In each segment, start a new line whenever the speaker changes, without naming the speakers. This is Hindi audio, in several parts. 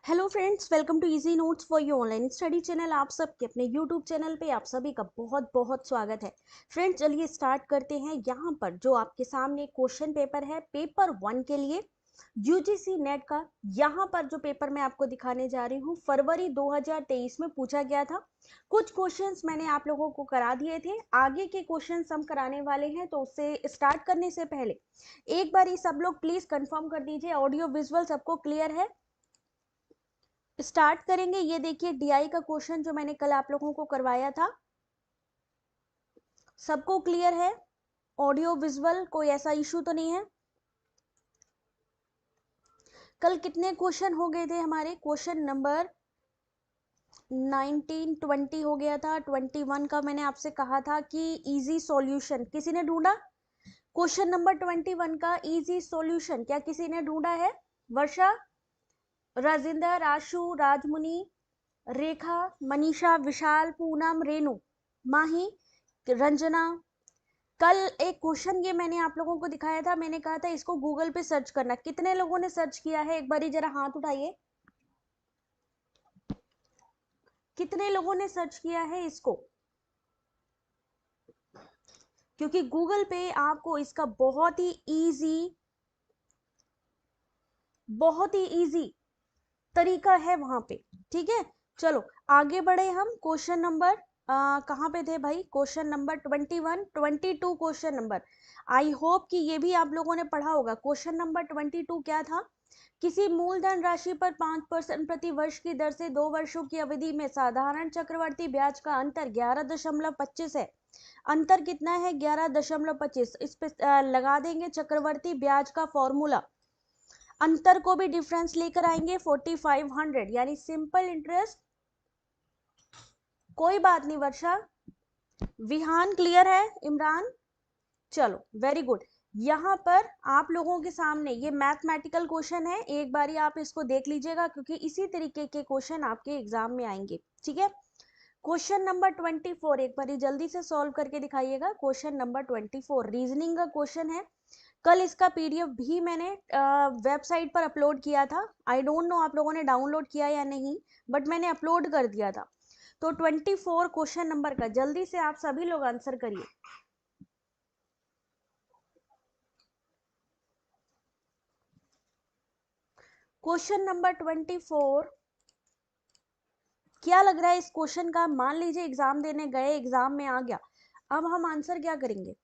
Hello friends, welcome to easy notes for you online study channel. आप सबके अपने यूट्यूब चैनल पे आप सभी का बहुत बहुत स्वागत है। फ्रेंड्स, चलिए स्टार्ट करते हैं। यहाँ पर जो आपके सामने क्वेश्चन पेपर है पेपर 1 के लिए यूजीसी नेट का, यहाँ पर जो पेपर मैं आपको दिखाने जा रही हूँ फरवरी 2023 में पूछा गया था। कुछ क्वेश्चंस मैंने आप लोगों को करा दिए थे, आगे के क्वेश्चंस हम कराने वाले हैं। तो उससे स्टार्ट करने से पहले एक बार ये सब लोग प्लीज कंफर्म कर दीजिए ऑडियो विजुअल सबको क्लियर है। स्टार्ट करेंगे। ये देखिए डीआई का क्वेश्चन जो मैंने कल आप लोगों को करवाया था, सबको क्लियर है? ऑडियो विजुअल कोई ऐसा इशू तो नहीं है? कल कितने क्वेश्चन हो गए थे हमारे? क्वेश्चन नंबर 19 20 हो गया था। 21 का मैंने आपसे कहा था कि इजी सॉल्यूशन किसी ने ढूंढा? क्वेश्चन नंबर 21 का इजी सॉल्यूशन क्या किसी ने ढूंढा है? वर्षा, राजिंदर, आशु, राजमुनि, रेखा, मनीषा, विशाल, पूनम, रेणु, माही, रंजना। कल एक क्वेश्चन ये मैंने आप लोगों को दिखाया था, मैंने कहा था इसको गूगल पे सर्च करना। कितने लोगों ने सर्च किया है? एक बारी जरा हाथ उठाइए। कितने लोगों ने सर्च किया है इसको? क्योंकि गूगल पे आपको इसका बहुत ही इजी तरीका है वहां पे। ठीक है, चलो आगे बढ़े हम। क्वेश्चन नंबर कहाँ पे थे भाई? Question number 21 22 question number, I hope कि ये भी आप लोगों ने पढ़ा होगा। क्वेश्चन नंबर 22 क्या था? किसी मूलधन राशि पर 5% प्रति वर्ष की दर से 2 वर्षों की अवधि में साधारण चक्रवर्ती ब्याज का अंतर 11.25 है। अंतर कितना है? 11.25। इस पे लगा देंगे चक्रवर्ती ब्याज का फॉर्मूला। अंतर को भी डिफरेंस लेकर आएंगे 4500, यानी सिंपल इंटरेस्ट। कोई बात नहीं वर्षा, विहान क्लियर है? इमरान, चलो वेरी गुड। यहाँ पर आप लोगों के सामने ये मैथमेटिकल क्वेश्चन है, एक बारी आप इसको देख लीजिएगा क्योंकि इसी तरीके के क्वेश्चन आपके एग्जाम में आएंगे। ठीक है, क्वेश्चन नंबर 24 एक बारी जल्दी से सॉल्व करके दिखाइएगा। क्वेश्चन नंबर 24 रीजनिंग का क्वेश्चन है। कल इसका पीडीएफ भी मैंने वेबसाइट पर अपलोड किया था। आई डोंट नो आप लोगों ने डाउनलोड किया या नहीं, बट मैंने अपलोड कर दिया था। तो 24 क्वेश्चन नंबर का जल्दी से आप सभी लोग आंसर करिए। क्वेश्चन नंबर 24 क्या लग रहा है इस क्वेश्चन का? मान लीजिए एग्जाम देने गए, एग्जाम में आ गया, अब हम आंसर क्या करेंगे?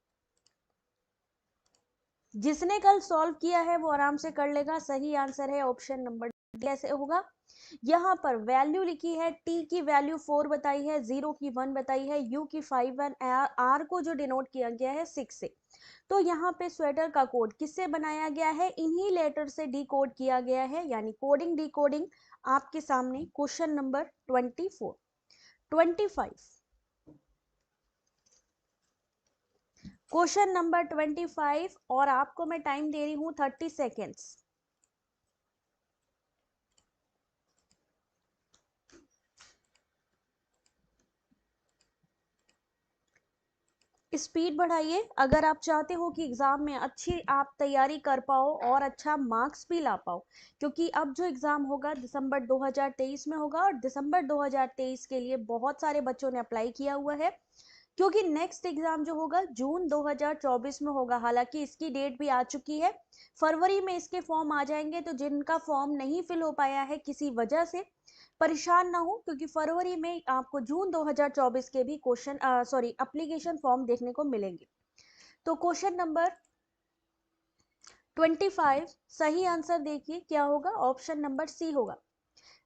जिसने कल सॉल्व किया है वो आराम से कर लेगा। सही आंसर है ऑप्शन नंबर। कैसे होगा? यहाँ पर वैल्यू लिखी है, टी की वैल्यू 4 बताई है, 0 की 1 बताई है, यू की 5 एंड आर को जो डिनोट किया गया है 6 से। तो यहाँ पे स्वेटर का कोड किससे बनाया गया है? इन्हीं लेटर से डी कोड किया गया है, यानी कोडिंग डी कोडिंग आपके सामने। क्वेश्चन नंबर 24 25, क्वेश्चन नंबर 25, और आपको मैं टाइम दे रही हूँ 30 सेकेंड्स। स्पीड बढ़ाइए अगर आप चाहते हो कि एग्जाम में अच्छी आप तैयारी कर पाओ और अच्छा मार्क्स भी ला पाओ। क्योंकि अब जो एग्जाम होगा दिसंबर 2023 में होगा, और दिसंबर 2023 के लिए बहुत सारे बच्चों ने अप्लाई किया हुआ है। क्योंकि नेक्स्ट एग्जाम जो होगा जून 2024 में होगा, हालांकि इसकी डेट भी आ चुकी है। फरवरी में इसके फॉर्म आ जाएंगे, तो जिनका फॉर्म नहीं फिल हो पाया है किसी वजह से, परेशान ना हो, क्योंकि फरवरी में आपको जून 2024 के भी क्वेश्चन सॉरी एप्लीकेशन फॉर्म देखने को मिलेंगे। तो क्वेश्चन नंबर 25 सही आंसर देखिए क्या होगा? ऑप्शन नंबर सी होगा।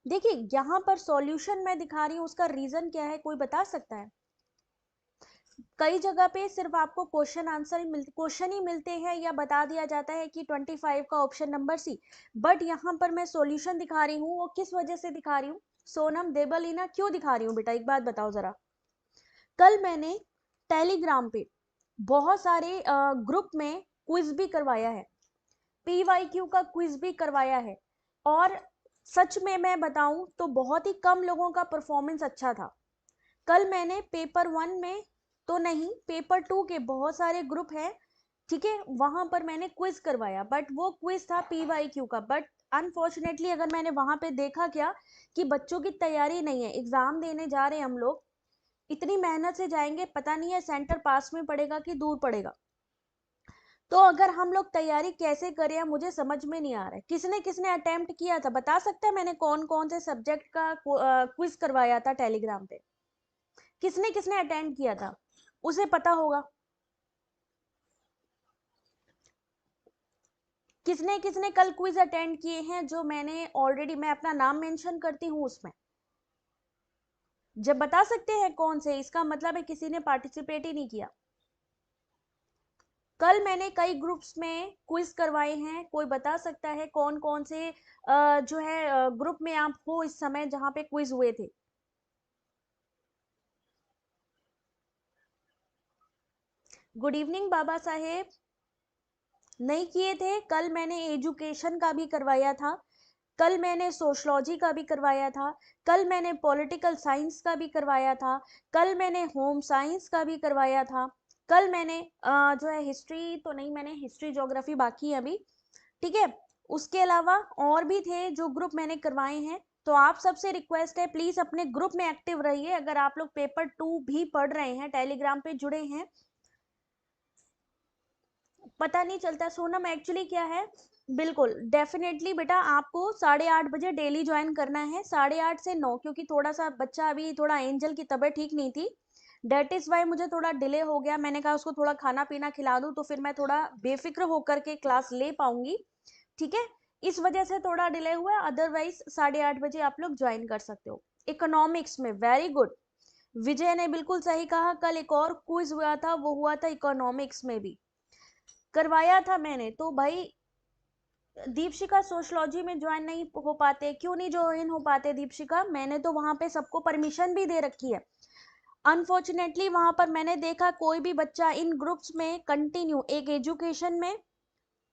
देखिए यहाँ पर सॉल्यूशन मैं दिखा रही हूँ, उसका रीजन क्या है कोई बता सकता है? कई जगह पे सिर्फ आपको क्वेश्चन ही मिलते हैं या बता दिया जाता है कि 25 का ऑप्शन नंबर सी, बट यहाँ पर मैं सॉल्यूशन दिखा रही हूँ। वो किस वजह से दिखा रही हूँ? सोनम देवलीना, क्यों दिखा रही हूँ बेटा, एक बात बताओ जरा। कल मैंने टेलीग्राम पे बहुत सारे ग्रुप में क्विज भी करवाया है, पीवाईक्यू का क्विज भी करवाया है, और सच में मैं बताऊं तो बहुत ही कम लोगों का परफॉर्मेंस अच्छा था। कल मैंने पेपर 1 में तो नहीं, पेपर 2 के बहुत सारे ग्रुप हैं, ठीक है, वहां पर मैंने क्विज करवाया, बट वो क्विज था PYQ का। बट अनफॉर्चुनेटली अगर मैंने वहां पे देखा क्या कि बच्चों की तैयारी नहीं है, एग्जाम देने जा रहे हैं हम लोग, इतनी मेहनत से जाएंगे, पता नहीं है सेंटर पास में पड़ेगा कि दूर पड़ेगा। तो अगर हम लोग तैयारी कैसे करें मुझे समझ में नहीं आ रहा है। किसने किसने अटेम्प्ट किया था बता सकता है? मैंने कौन कौन से सब्जेक्ट का क्विज करवाया था टेलीग्राम पे, किसने किसने अटेंड किया था, उसे पता होगा। किसने किसने कल क्विज अटेंड किए हैं जो मैंने ऑलरेडी, मैं अपना नाम मेंशन करती हूँ उसमें। जब बता सकते हैं कौन से, इसका मतलब है किसी ने पार्टिसिपेट ही नहीं किया। कल मैंने कई ग्रुप्स में क्विज करवाए हैं, कोई बता सकता है कौन कौन से जो है ग्रुप में आप हो इस समय जहां पे क्विज हुए थे? Good evening Baba Saheb. नहीं किए थे? कल मैंने एजुकेशन का भी करवाया था, कल मैंने सोशलॉजी का भी करवाया था, कल मैंने पॉलिटिकल साइंस का भी करवाया था, कल मैंने होम साइंस का भी करवाया था, कल मैंने जो है हिस्ट्री तो नहीं, मैंने हिस्ट्री ज्योग्राफी बाकी है अभी, ठीक है। उसके अलावा और भी थे जो ग्रुप मैंने करवाए हैं। तो आप सबसे रिक्वेस्ट है प्लीज अपने ग्रुप में एक्टिव रहिए। अगर आप लोग पेपर 2 भी पढ़ रहे हैं, टेलीग्राम पे जुड़े हैं, पता नहीं चलता सोनम एक्चुअली क्या है। बिल्कुल डेफिनेटली बेटा, आपको 8:30 बजे डेली ज्वाइन करना है, 8:30 से 9, क्योंकि थोड़ा सा बच्चा अभी थोड़ा एंजल की तबीयत ठीक नहीं थी, डेट इज वाई मुझे थोड़ा डिले हो गया। मैंने कहा उसको थोड़ा खाना पीना खिला दूं तो फिर मैं थोड़ा बेफिक्र होकर के क्लास ले पाऊंगी, ठीक है। इस वजह से थोड़ा डिले हुआ, अदरवाइज 8:30 बजे आप लोग ज्वाइन कर सकते हो। इकोनॉमिक्स में वेरी गुड, विजय ने बिल्कुल सही कहा। कल एक और क्विज हुआ था, वो हुआ था इकोनॉमिक्स में भी करवाया था मैंने। तो भाई दीपशिका सोशलॉजी में ज्वाइन नहीं हो पाते, क्यों नहीं ज्वाइन हो पाते दीपशिका? मैंने तो वहां पे सबको परमिशन भी दे रखी है। अनफॉर्चुनेटली वहां पर मैंने देखा कोई भी बच्चा इन ग्रुप्स में कंटिन्यू, एक एजुकेशन में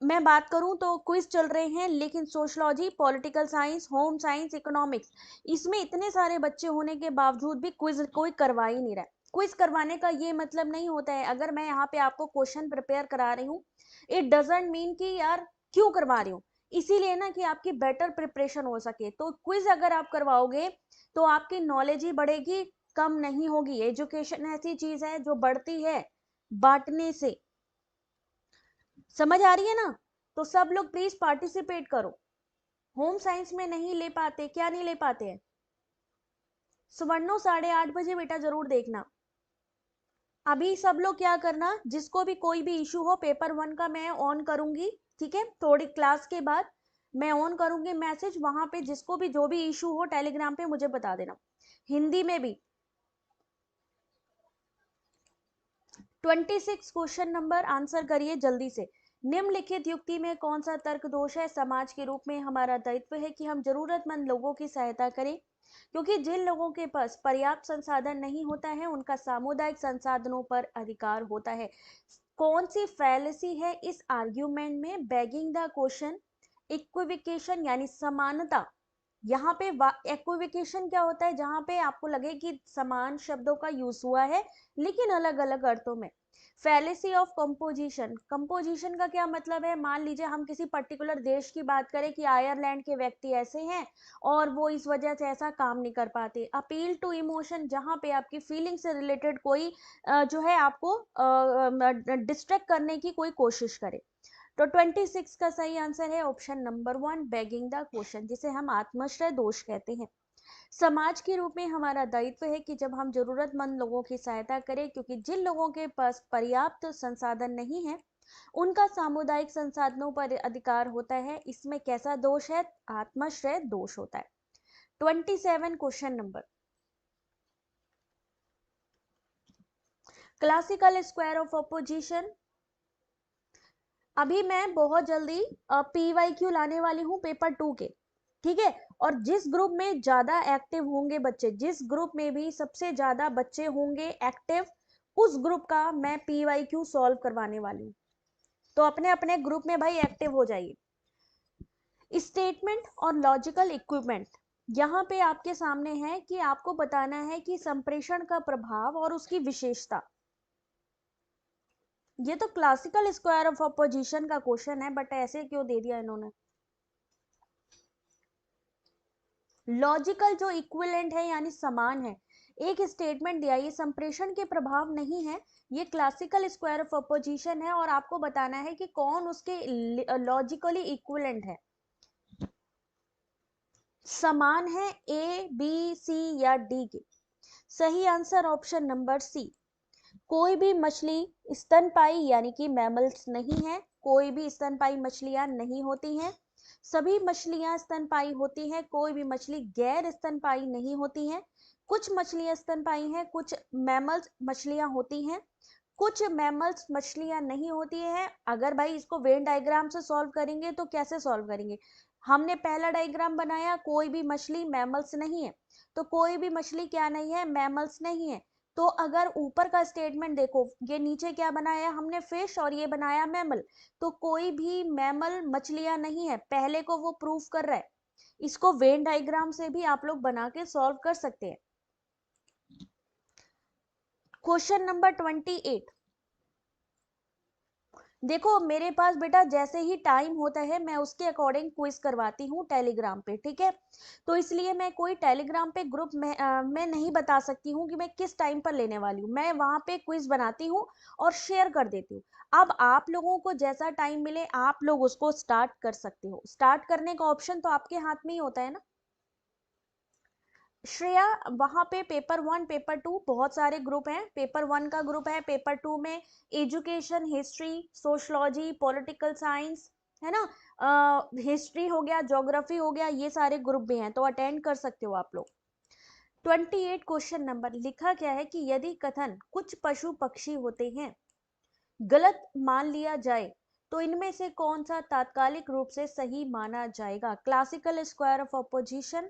मैं बात करूं तो क्विज चल रहे हैं, लेकिन sociology, political science, home science, economics, इसमें इतने सारे बच्चे होने के बावजूद भी क्विज कोई करवा ही नहीं रहा है। क्विज करवाने का ये मतलब नहीं होता है, अगर मैं यहाँ पे आपको क्वेश्चन प्रिपेयर करा रही हूँ, इट डजेंट मीन कि यार क्यों करवा रही हूँ, इसीलिए ना कि आपकी बेटर प्रिपरेशन हो सके। तो क्विज अगर आप करवाओगे तो आपकी नॉलेज ही बढ़ेगी, कम नहीं होगी। एजुकेशन ऐसी चीज है जो बढ़ती है बांटने से, समझ आ रही है ना? तो सब लोग प्लीज पार्टिसिपेट करो। होम साइंस में नहीं ले पाते, क्या नहीं ले पाते हैं? सुवर्णो 8:30 बजे बेटा जरूर देखना। अभी सब लोग क्या करना, जिसको भी कोई भी इशू हो, पेपर 1 का मैं ऑन करूंगी, ठीक है, थोड़ी क्लास के बाद मैं ऑन करूंगी मैसेज, वहां पे जिसको भी जो भी इशू हो टेलीग्राम पे मुझे बता देना। हिंदी में भी 26 क्वेश्चन नंबर आंसर करिए जल्दी से। निम्नलिखित युक्ति में कौन सा तर्क दोष है? समाज के रूप में हमारा दायित्व है कि हम जरूरतमंद लोगों की सहायता करें, क्योंकि जिन लोगों के पास पर्याप्त संसाधन नहीं होता है उनका सामुदायिक संसाधनों पर अधिकार होता है। कौन सी फैलेसी है इस आर्ग्यूमेंट में? बैगिंग द क्वेश्चन, इक्विविकेशन यानी समानता। यहाँ पे इक्विविकेशन क्या होता है? जहां पे आपको लगे कि समान शब्दों का यूज हुआ है लेकिन अलग अलग अर्थों में। फैलेसी ऑफ कंपोजिशन, कंपोजिशन का क्या मतलब है? मान लीजिए हम किसी पर्टिकुलर देश की बात करें कि आयरलैंड के व्यक्ति ऐसे हैं और वो इस वजह से ऐसा काम नहीं कर पाते। अपील टू इमोशन, जहां पे आपकी फीलिंग से रिलेटेड कोई जो है आपको डिस्ट्रैक्ट करने की कोई कोशिश करे। तो 26 का सही आंसर है option number 1, begging the question, जिसे हम आत्मश्रय दोष कहते हैं। समाज के रूप में हमारा दायित्व है कि जब हम जरूरतमंद लोगों की सहायता करें, क्योंकि जिन लोगों के पास पर्याप्त संसाधन नहीं है उनका सामुदायिक संसाधनों पर अधिकार होता है। इसमें कैसा दोष है? आत्मश्रय दोष होता है। 27 question number, classical square of opposition. अभी मैं बहुत जल्दी PYQ लाने वाली हूँ पेपर 2 के, ठीक है। और जिस ग्रुप में ज्यादा एक्टिव होंगे बच्चे, जिस ग्रुप में भी सबसे ज्यादा बच्चे होंगे एक्टिव, उस ग्रुप का मैं PYQ सॉल्व करवाने वाली हूँ। तो अपने अपने ग्रुप में भाई एक्टिव हो जाइए। स्टेटमेंट और लॉजिकल इक्विपमेंट, यहाँ पे आपके सामने है कि आपको बताना है कि संप्रेषण का प्रभाव और उसकी विशेषता। ये तो क्लासिकल स्क्वायर ऑफ अपोजिशन का क्वेश्चन है, बट ऐसे क्यों दे दिया इन्होंने। लॉजिकल जो इक्विवेलेंट है यानी समान है, एक स्टेटमेंट दिया, ये संप्रेषण के प्रभाव नहीं है, ये क्लासिकल स्क्वायर ऑफ अपोजिशन है, और आपको बताना है कि कौन उसके लॉजिकली इक्विवेलेंट है, समान है ए बी सी या डी के। सही आंसर ऑप्शन नंबर सी। कोई भी मछली स्तनपायी यानी कि मैमल्स नहीं है, कोई भी स्तनपायी मछलियां नहीं होती हैं, सभी मछलियां स्तनपायी होती हैं, कोई भी मछली गैर स्तनपायी नहीं होती हैं, कुछ मछलियां स्तनपायी हैं, कुछ मैमल्स मछलियां होती हैं, कुछ मैमल्स मछलियां नहीं होती हैं। अगर भाई इसको वेन डायग्राम से सॉल्व करेंगे तो कैसे सॉल्व करेंगे, हमने पहला डायग्राम बनाया, कोई भी मछली मैमल्स नहीं है, तो कोई भी मछली क्या नहीं है, मैमल्स नहीं है। तो अगर ऊपर का स्टेटमेंट देखो, ये नीचे क्या बनाया हमने, फिश, और ये बनाया मैमल, तो कोई भी मैमल मछलियां नहीं है, पहले को वो प्रूफ कर रहा है। इसको वेन डायग्राम से भी आप लोग बना के सॉल्व कर सकते हैं। क्वेश्चन नंबर 28, देखो मेरे पास बेटा जैसे ही टाइम होता है मैं उसके अकॉर्डिंग क्विज करवाती हूँ टेलीग्राम पे, ठीक है, तो इसलिए मैं कोई टेलीग्राम पे ग्रुप में मैं नहीं बता सकती हूँ कि मैं किस टाइम पर लेने वाली हूँ, मैं वहां पे क्विज बनाती हूँ और शेयर कर देती हूँ। अब आप लोगों को जैसा टाइम मिले आप लोग उसको स्टार्ट कर सकते हो, स्टार्ट करने का ऑप्शन तो आपके हाथ में ही होता है ना। श्रेया, वहां पे पेपर 1 पेपर 2 बहुत सारे ग्रुप हैं, पेपर 1 का ग्रुप है, पेपर 2 में education, history, sociology, political science, है ना, हिस्ट्री हो गया, ज्योग्राफी हो गया, ये सारे ग्रुप भी हैं, तो अटेंड कर सकते हो आप लोग। 28 क्वेश्चन नंबर लिखा क्या है कि यदि कथन कुछ पशु पक्षी होते हैं गलत मान लिया जाए तो इनमें से कौन सा तात्कालिक रूप से सही माना जाएगा। क्लासिकल स्क्वायर ऑफ अपोजिशन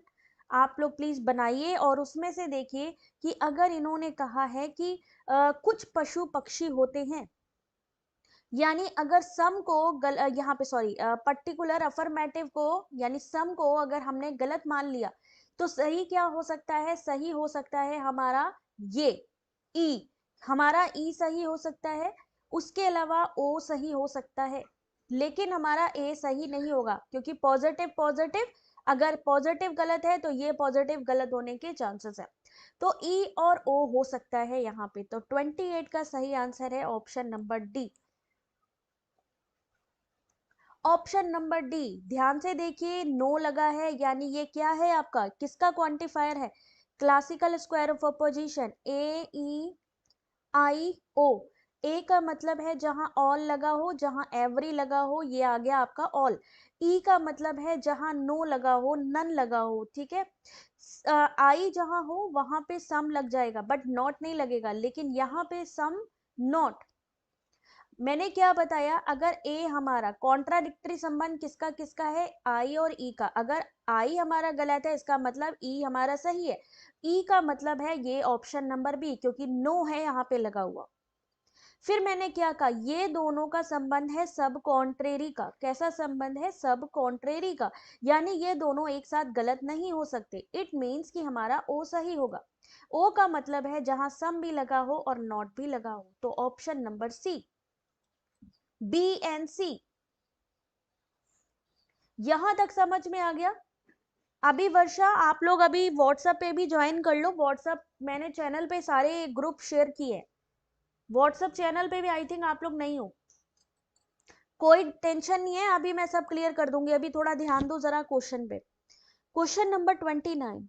आप लोग प्लीज बनाइए, और उसमें से देखिए कि अगर इन्होंने कहा है कि कुछ पशु पक्षी होते हैं, यानी अगर सम को यहाँ पे सॉरी पर्टिकुलर अफर्मेटिव को यानी सम को अगर हमने गलत मान लिया तो सही क्या हो सकता है, सही हो सकता है हमारा ये ई, हमारा ई सही हो सकता है, उसके अलावा ओ सही हो सकता है, लेकिन हमारा ए सही नहीं होगा, क्योंकि पॉजिटिव पॉजिटिव, अगर पॉजिटिव गलत है तो ये पॉजिटिव गलत होने के चांसेस है, तो ई और ओ हो सकता है यहाँ पे। तो 28 का सही आंसर है option number D. Option number D, ध्यान से देखिए, नो लगा है, यानी ये क्या है आपका, किसका क्वांटिफायर है, क्लासिकल स्क्वायर ऑफ अपोजिशन, ए ई आई ओ। ए का मतलब है जहां ऑल लगा हो, जहां एवरी लगा हो, ये आ गया आपका ऑल। ई का मतलब है जहां नो लगा हो, नन लगा हो, ठीक है। आई जहां हो वहां पे सम लग जाएगा, बट नॉट नहीं लगेगा, लेकिन यहाँ पे सम नॉट। मैंने क्या बताया, अगर ए हमारा कॉन्ट्राडिक्टरी संबंध किसका किसका है, आई और ई का, अगर आई हमारा गलत है इसका मतलब ई हमारा सही है, ई का मतलब है ये ऑप्शन नंबर बी, क्योंकि नो है यहाँ पे लगा हुआ। फिर मैंने क्या कहा, ये दोनों का संबंध है सब कॉन्ट्रेरी का, कैसा संबंध है, सब कॉन्ट्रेरी का, यानी ये दोनों एक साथ गलत नहीं हो सकते, इट मीन्स कि हमारा ओ सही होगा। ओ का मतलब है जहां सम भी लगा हो और नॉट भी लगा हो, तो option number C, B and C. यहां तक समझ में आ गया। अभी वर्षा आप लोग अभी व्हाट्सएप पे भी ज्वाइन कर लो, व्हाट्सएप मैंने चैनल पे सारे ग्रुप शेयर किए हैं, व्हाट्सएप चैनल पे भी आई थिंक आप लोग नहीं हो, कोई टेंशन नहीं है, अभी मैं सब क्लियर कर दूंगी, अभी थोड़ा ध्यान दो जरा क्वेश्चन पे। क्वेश्चन नंबर 29,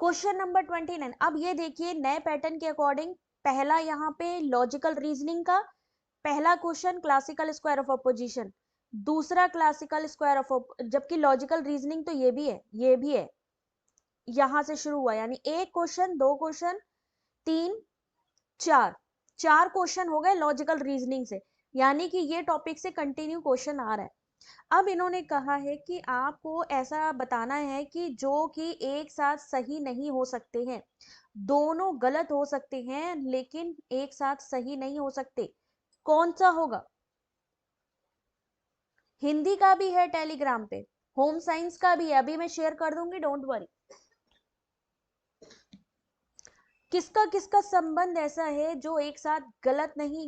क्वेश्चन नंबर 29, अब ये देखिए नए पैटर्न के अकॉर्डिंग, पहला यहाँ पे लॉजिकल रीजनिंग का पहला question classical square of opposition, दूसरा क्लासिकल स्क्वायर ऑफ, जबकि लॉजिकल रीजनिंग तो ये भी है, ये भी है, यहां से शुरू हुआ, यानी एक क्वेश्चन, दो क्वेश्चन, तीन, चार, चार क्वेश्चन हो गए लॉजिकल रीजनिंग से, यानी कि ये टॉपिक से कंटिन्यू क्वेश्चन आ रहा है। अब इन्होंने कहा है कि आपको ऐसा बताना है कि जो कि एक साथ सही नहीं हो सकते हैं, दोनों गलत हो सकते हैं लेकिन एक साथ सही नहीं हो सकते, कौन सा होगा। हिंदी का भी है टेलीग्राम पे, होम साइंस का भी है, अभी मैं शेयर कर दूंगी, डोंट वरी। किसका किसका संबंध ऐसा है जो एक साथ गलत नहीं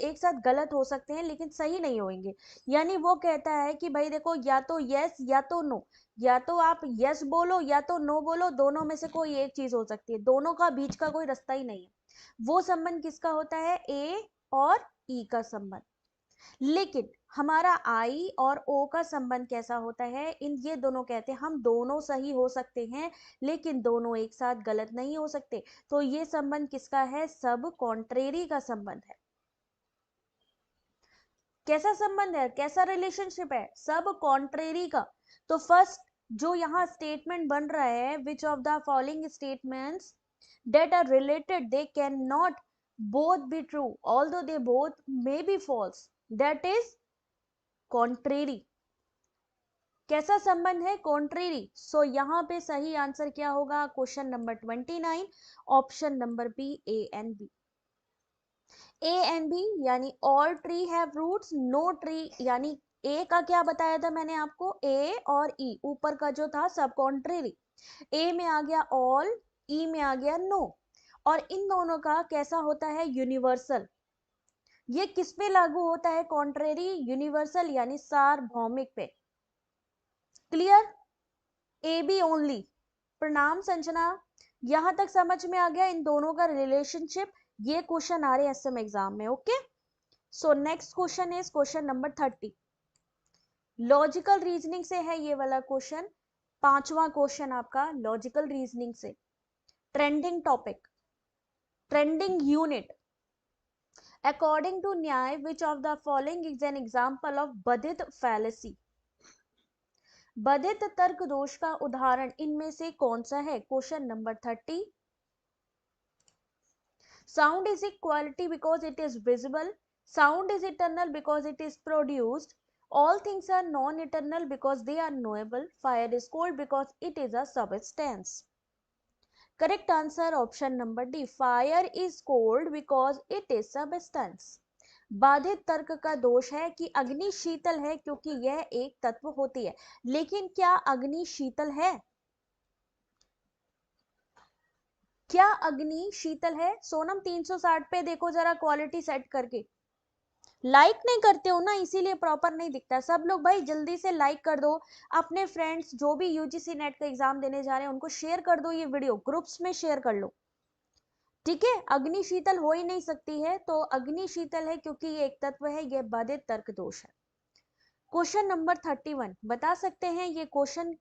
एक साथ गलत हो सकते हैं लेकिन सही नहीं होंगे। यानी वो कहता है कि भाई देखो, या तो यस या तो नो, या तो आप यस बोलो या तो नो बोलो, दोनों में से कोई एक चीज हो सकती है, दोनों का बीच का कोई रास्ता ही नहीं है। वो संबंध किसका होता है? ए और ई का संबंध। लेकिन हमारा आई और ओ का संबंध कैसा होता है? इन ये दोनों कहते हैं हम दोनों सही हो सकते हैं लेकिन दोनों एक साथ गलत नहीं हो सकते। तो ये संबंध किसका है? सब कॉन्ट्रेरी का संबंध है। कैसा संबंध है, कैसा रिलेशनशिप है? सब कॉन्ट्रेरी का। तो फर्स्ट जो यहाँ स्टेटमेंट बन रहा है, विच of the following statements that are related they cannot both be true although they both may be false, that is contrary। कैसा संबंध है? कॉन्ट्रेरी। सो यहाँ पे सही आंसर क्या होगा? Question number 29, option number B, A and B. A and B यानी all tree have roots, no tree, यानी ए का क्या बताया था मैंने आपको? ए और ई, ऊपर का जो था सब कॉन्ट्रेरी। ए में आ गया ऑल, ई में आ गया नो। और इन दोनों का कैसा होता है? यूनिवर्सल। ये किस पे लागू होता है? कॉन्ट्रेरी, यूनिवर्सल यानी सार्वभौमिक पे। क्लियर? A B only. प्रणाम संजना, यहां तक समझ में आ गया इन दोनों का रिलेशनशिप? ये क्वेश्चन आ रहे हैं एसएम एग्जाम में। Okay, so next question is question number 30। Logical reasoning से है ये वाला क्वेश्चन, पांचवा क्वेश्चन आपका लॉजिकल रीजनिंग से। Trending topic, trending unit. According to Nyaya which of the following is an example of badhita fallacy. बधित तर्क दोष का उदाहरण इनमें से कौन सा है? Question number 30। Sound is equality because it is visible, sound is eternal because it is produced, all things are non-eternal because they are knowable, fire is cold because it is a substance। correct answer option number D, fire is cold because it is substance। बाधित तर्क का दोष है कि अग्नि शीतल है क्योंकि यह एक तत्व होती है। लेकिन क्या अग्नि शीतल है? क्या अग्नि शीतल है? सोनम 360 पे देखो जरा, क्वालिटी सेट करके। लाइक नहीं करते हो ना, इसीलिए प्रॉपर नहीं दिखता। सब लोग भाई जल्दी से लाइक कर दो, अपने फ्रेंड्स जो भी यूजीसी नेट का एग्जाम देने जा रहे हैं उनको शेयर कर दो, ये वीडियो ग्रुप्स में शेयर कर लो। ठीक है, अग्नि शीतल हो ही नहीं सकती है, तो अग्नि शीतल है क्योंकि ये एक तत्व है, ये बाधित तर्क दोष है। क्वेश्चन नंबर 31, बता सकते हैं ये क्वेश्चन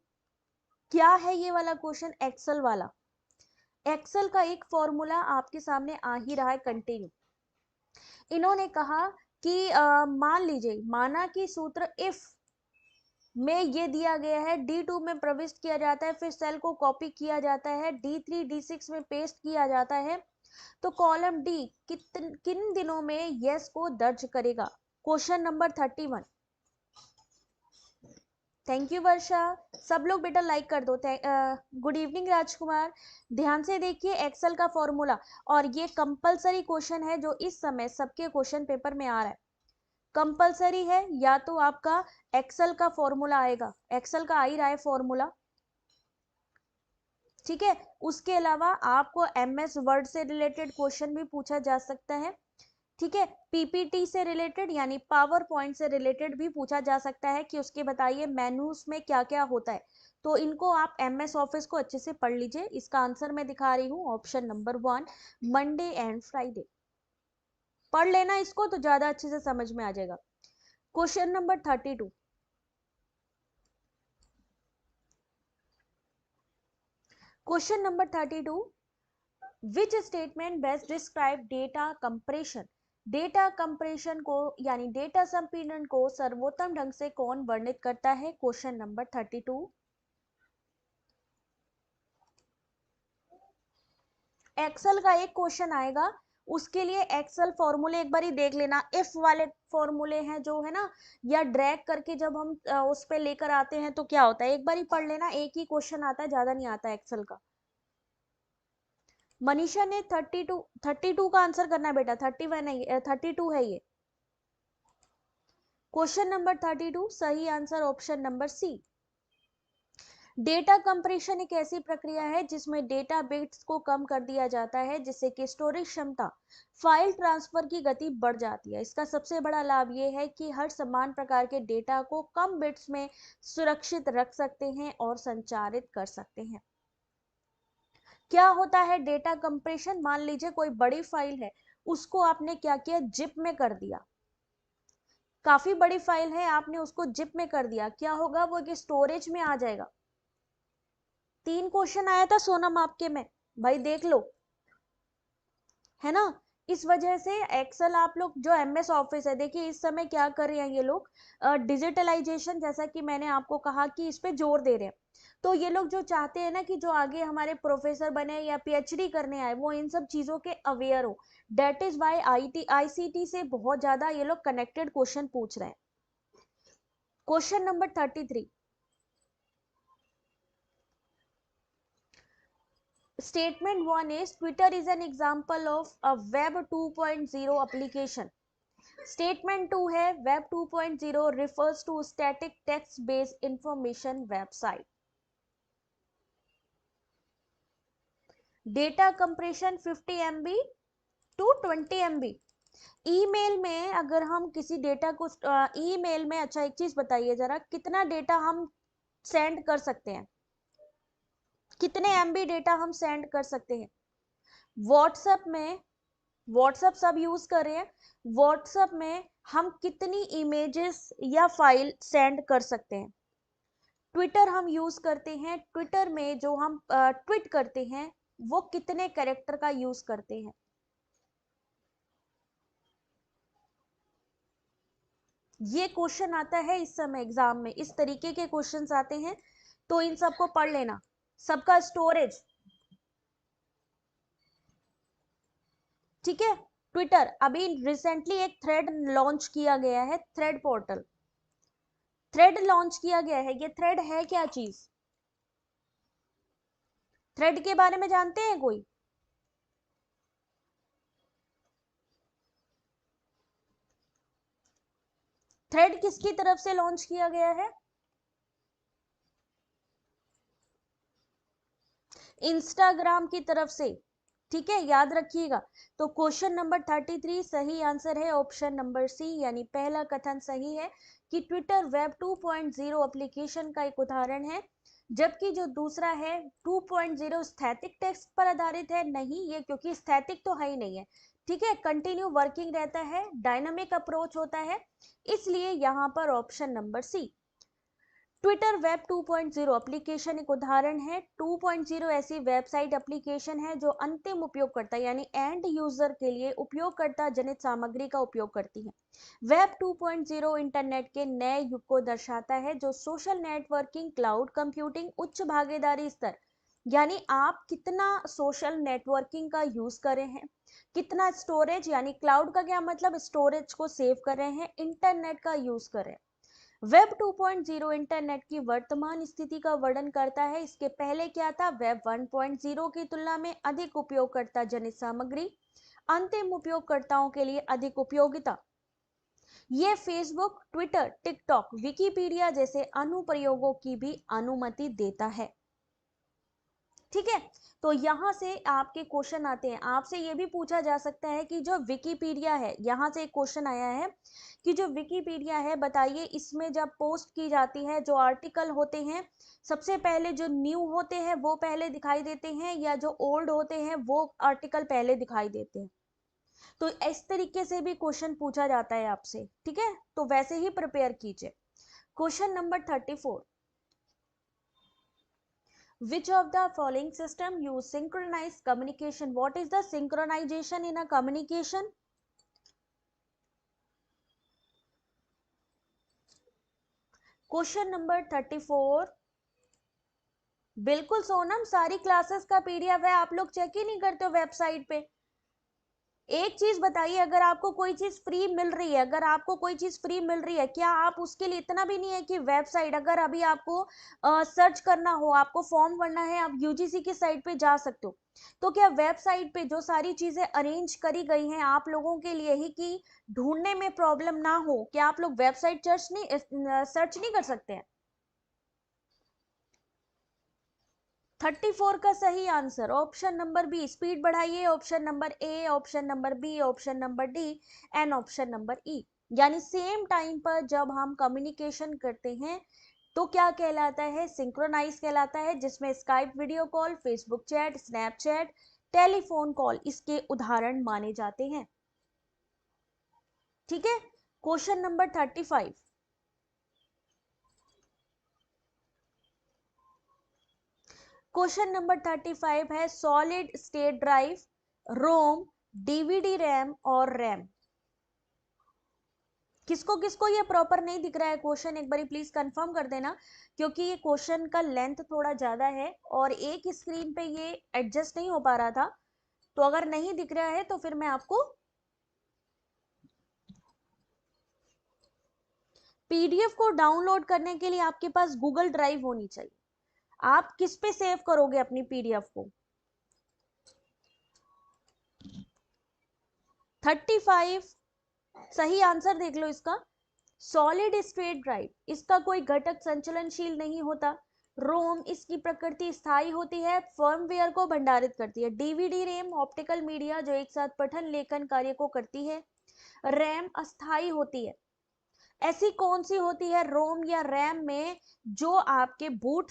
क्या है? ये वाला क्वेश्चन एक्सेल वाला। एक्सेल का एक फॉर्मूला आपके सामने आ ही रहा है कंटिन्यू। इन्होंने कहा कि मान लीजिए, माना कि सूत्र इफ में ये दिया गया है, D2 में प्रविष्ट किया जाता है, फिर सेल को कॉपी किया जाता है, D3 D6 में पेस्ट किया जाता है, तो कॉलम डी किन दिनों में यस को दर्ज करेगा? Question number 31। थैंक यू वर्षा, सब लोग बेटा लाइक कर दो। गुड इवनिंग राजकुमार। ध्यान से देखिए एक्सेल का फॉर्मूला, और ये कंपलसरी क्वेश्चन है जो इस समय सबके क्वेश्चन पेपर में आ रहा है। कंपलसरी है, या तो आपका एक्सेल का फॉर्मूला आएगा, एक्सेल का आ ही रहा है फॉर्मूला। ठीक है, उसके अलावा आपको एमएस वर्ड से रिलेटेड क्वेश्चन भी पूछा जा सकता है। ठीक है, पीपीटी से रिलेटेड यानी पावर पॉइंट से रिलेटेड भी पूछा जा सकता है कि उसके बताइए मेनूज में क्या क्या होता है। तो इनको आप एमएस ऑफिस को अच्छे से पढ़ लीजिए। इसका आंसर मैं दिखा रही हूँ, option number 1, Monday and Friday. पढ़ लेना इसको तो ज्यादा अच्छे से समझ में आ जाएगा। Question number 32। Question number 32, which statement best describe data compression. Data compression को यानी डेटा संपीड़न को सर्वोत्तम ढंग से कौन वर्णित करता है? Question number 32। एक्सेल का एक क्वेश्चन आएगा, उसके लिए एक्सेल फॉर्मूले एक बार ही देख लेना। इफ वाले फॉर्मूले हैं जो है ना, या ड्रैग करके जब हम उस पे लेकर आते हैं तो क्या होता है, एक बार ही पढ़ लेना। एक ही क्वेश्चन आता है, ज्यादा नहीं आता एक्सेल का। मनीषा ने 32 का आंसर करना है बेटा, 31 है, 32 है ये। क्वेश्चन नंबर 32 सही answer option number C. Data compression एक ऐसी प्रक्रिया है जिसमें डेटा बिट्स को कम कर दिया जाता है जिससे कि स्टोरेज क्षमता, फाइल ट्रांसफर की गति बढ़ जाती है। इसका सबसे बड़ा लाभ ये है कि हर समान प्रकार के डेटा को कम बिट्स में सुरक्षित रख सकते हैं और संचारित कर सकते हैं। क्या होता है डेटा कंप्रेशन? मान लीजिए कोई बड़ी फाइल है, उसको आपने क्या किया, जिप में कर दिया। काफी बड़ी फाइल है, आपने उसको जिप में कर दिया, क्या होगा, वो एक स्टोरेज में आ जाएगा। 3 क्वेश्चन आया था सोनम आपके में, भाई देख लो, है ना। इस वजह से एक्सेल आप लोग जो एमएस ऑफिस है, देखिए इस समय क्या कर रहे हैं ये लोग, डिजिटलाइजेशन, जैसा कि मैंने आपको कहा कि इस पे जोर दे रहे हैं। तो ये लोग जो चाहते हैं ना कि जो आगे हमारे प्रोफेसर बने या पीएचडी करने आए वो इन सब चीजों के अवेयर हो। डेट इज वाई आईसीटी से बहुत ज्यादा ये लोग कनेक्टेड क्वेश्चन पूछ रहे हैं। Question number 33, statement 1 is Twitter is an example of a web 2.0 application. Statement 2 है web 2.0 refers to static text based information website. Data compression 50 MB to 20 MB. Email में अगर हम किसी डेटा को ईमेल में, अच्छा एक चीज बताइए जरा, कितना डेटा हम सेंड कर सकते हैं, कितने एमबी डेटा हम सेंड कर सकते हैं? व्हाट्सएप में, व्हाट्सएप सब यूज कर रहे हैं, व्हाट्सएप में हम कितनी इमेजेस या फाइल सेंड कर सकते हैं? ट्विटर हम यूज करते हैं, ट्विटर में जो हम ट्वीट करते हैं वो कितने कैरेक्टर का यूज करते हैं? ये क्वेश्चन आता है इस समय एग्जाम में, इस तरीके के क्वेश्चंस आते हैं, तो इन सबको पढ़ लेना। सबका स्टोरेज, ठीक है। ट्विटर, अभी रिसेंटली एक थ्रेड लॉन्च किया गया है, थ्रेड पोर्टल, थ्रेड लॉन्च किया गया है। ये थ्रेड है क्या चीज? थ्रेड के बारे में जानते हैं कोई? थ्रेड किसकी तरफ से लॉन्च किया गया है? इंस्टाग्राम की तरफ से, ठीक है, याद रखिएगा। तो क्वेश्चन नंबर 33 सही आंसर है ऑप्शन नंबर सी, यानी पहला कथन सही है कि ट्विटर वेब 2.0 एप्लीकेशन का एक उदाहरण है। जबकि जो दूसरा है 2.0 स्थैतिक टेक्स्ट पर आधारित है, नहीं ये, क्योंकि स्थैतिक तो है ही नहीं है, ठीक है, कंटिन्यू वर्किंग रहता है, डायनामिक अप्रोच होता है, इसलिए यहां पर option number C. Twitter web 2.0 application एक उदाहरण है। 2.0 ऐसी वेबसाइट एप्लीकेशन है जो अंतिम उपयोगकर्ता यानी एंड यूजर के लिए उपयोगकर्ता जनित सामग्री का उपयोग करती है। वेब 2.0 इंटरनेट के नए युग को दर्शाता है जो सोशल नेटवर्किंग, क्लाउड कंप्यूटिंग, उच्च भागीदारी स्तर, यानी आप कितना सोशल नेटवर्किंग का यूज कर रहे हैं, कितना स्टोरेज, यानी क्लाउड का क्या मतलब, स्टोरेज को सेव कर रहे हैं, इंटरनेट का यूज कर रहे हैं। वेब 2.0 इंटरनेट की वर्तमान स्थिति का वर्णन करता है। इसके पहले क्या था? वेब 1.0 की तुलना में अधिक उपयोगकर्ता जनित सामग्री, अंतिम उपयोगकर्ताओं के लिए अधिक उपयोगिता। ये फेसबुक, ट्विटर, टिकटॉक, विकिपीडिया जैसे अनुप्रयोगों की भी अनुमति देता है, ठीक है। तो यहां से आपके क्वेश्चन आते हैं, आपसे ये भी पूछा जा सकता है कि जो विकिपीडिया है, यहां से एक क्वेश्चन आया है कि जो विकिपीडिया है, बताइए इसमें जब पोस्ट की जाती है, जो आर्टिकल होते हैं, सबसे पहले जो न्यू होते हैं वो पहले दिखाई देते हैं, या जो ओल्ड होते हैं वो आर्टिकल पहले दिखाई देते हैं? तो इस तरीके से भी क्वेश्चन पूछा जाता है आपसे, ठीक है, तो वैसे ही प्रिपेयर कीजिए। Question number 34, which of the following system use synchronized communication? What is the synchronization in a communication? Question number 34, बिल्कुल सोनम, सारी क्लासेस का पीडीएफ है, आप लोग चेक ही नहीं करते हो वेबसाइट पे। एक चीज बताइए, अगर आपको कोई चीज फ्री मिल रही है, अगर आपको कोई चीज फ्री मिल रही है, क्या आप उसके लिए इतना भी नहीं है कि वेबसाइट, अगर अभी आपको सर्च करना हो, आपको फॉर्म भरना है, आप यूजीसी की साइट पे जा सकते हो। तो क्या वेबसाइट पे जो सारी चीजें अरेंज करी गई हैं आप लोगों के लिए ही कि ढूंढने में प्रॉब्लम ना हो, क्या आप लोग वेबसाइट सर्च नहीं कर सकते हैं? 34 का सही answer option number B, speed बढ़ाइए, option number A, option number B, option number D and option number E. यानी सेम टाइम पर जब हम कम्युनिकेशन करते हैं तो क्या कहलाता है, सिंक्रोनाइज कहलाता है, जिसमें Skype video call, Facebook chat, Snapchat, telephone call इसके उदाहरण माने जाते हैं। ठीक है, क्वेश्चन नंबर 35। क्वेश्चन नंबर 35 है सॉलिड स्टेट ड्राइव, रोम, डीवीडी रैम और रैम। किसको किसको ये प्रॉपर नहीं दिख रहा है क्वेश्चन, एक बारी प्लीज कंफर्म कर देना, क्योंकि ये क्वेश्चन का लेंथ थोड़ा ज्यादा है और एक स्क्रीन पे ये एडजस्ट नहीं हो पा रहा था। तो अगर नहीं दिख रहा है तो फिर मैं आपको पीडीएफ को डाउनलोड करने के लिए आपके पास गूगल ड्राइव होनी चाहिए। आप किस पे सेव करोगे अपनी पीडीएफ को? 35 सही आंसर देख लो इसका। सॉलिड स्टेट ड्राइव, इसका कोई घटक संचलनशील नहीं होता। रोम, इसकी प्रकृति स्थायी होती है, फर्मवेयर को भंडारित करती है। डीवीडी रैम, ऑप्टिकल मीडिया जो एक साथ पठन लेखन कार्य को करती है। रैम अस्थायी होती है। ऐसी कौन सी होती है रोम या रैम में जो आपके बूट